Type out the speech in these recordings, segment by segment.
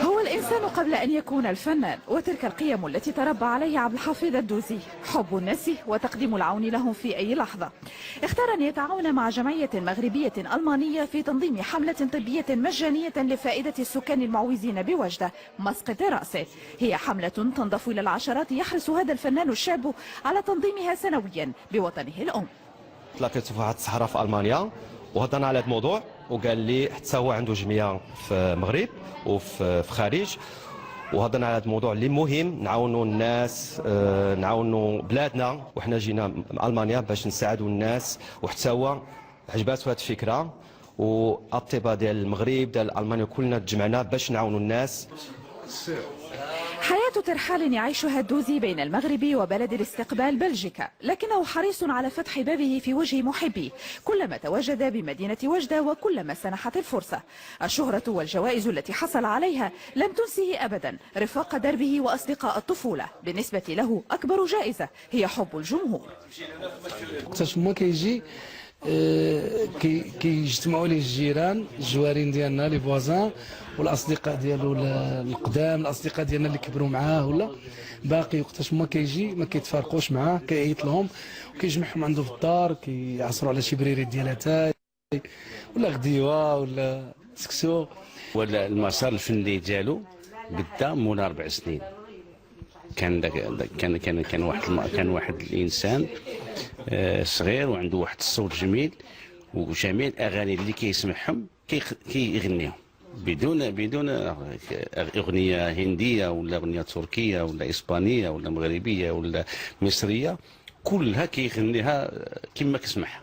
هو الإنسان قبل أن يكون الفنان، وتلك القيم التي تربى عليها عبد الحفيظ الدوزي: حب الناس وتقديم العون لهم في أي لحظة. اختار أن يتعاون مع جمعية مغربية ألمانية في تنظيم حملة طبية مجانية لفائدة السكان المعوزين بوجدة مسقط رأسه. هي حملة تنضاف إلى العشرات يحرص هذا الفنان الشاب على تنظيمها سنويا بوطنه الأم. تلاقيت في واحد الصحراء في ألمانيا وهضرنا على هذا الموضوع، وقال لي حتى هو عنده جمعيه في المغرب وفي الخارج، وهضرنا على هذا الموضوع اللي مهم نعاونوا الناس، نعاونوا بلادنا، وحنا جينا من المانيا باش نساعدوا الناس، وحتى هو عجباتو هذه الفكره، والطبا ديال المغرب ديال المانيا كلنا تجمعنا باش نعاونوا الناس. حياة ترحال يعيشها الدوزي بين المغرب وبلد الاستقبال بلجيكا، لكنه حريص على فتح بابه في وجه محبيه كلما تواجد بمدينة وجدة وكلما سنحت الفرصة. الشهرة والجوائز التي حصل عليها لم تنسه أبدا رفاق دربه وأصدقاء الطفولة. بالنسبة له أكبر جائزة هي حب الجمهور. وقتاش ما كيجي كيجتمعوا ليه الجيران الجوارين ديالنا لي فوازان والاصدقاء ديالو القدام، الاصدقاء ديالنا اللي كبروا معاه ولا باقي، وقتاش ما كيجي ما كيتفارقوش معاه، كيعيط لهم وكيجمعهم عنده في الدار، كيعصروا على شي بريري ديال اتاي ولا غديوه ولا سكسو. ولا المسار الفني ديالو بدا مولا 4 سنين. كان واحد الانسان صغير وعنده واحد الصوت جميل، وجميع الاغاني اللي كيسمعهم كيغنيهم بدون اغنيه هنديه ولا اغنيه تركيه ولا اسبانيه ولا مغربيه ولا مصريه، كلها كيغنيها كما كسمعها.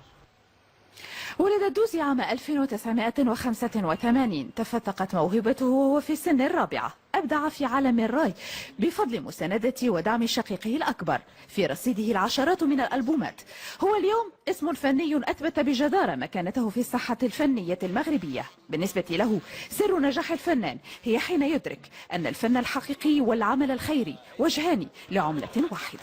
ولد الدوزي عام 1985. تفتقت موهبته وهو في سن الرابعة. أبدع في عالم الراي بفضل مساندة ودعم شقيقه الأكبر. في رصيده العشرات من الألبومات. هو اليوم اسم فني أثبت بجدارة مكانته في الساحة الفنية المغربية. بالنسبة له سر نجاح الفنان هي حين يدرك أن الفن الحقيقي والعمل الخيري وجهان لعملة واحدة.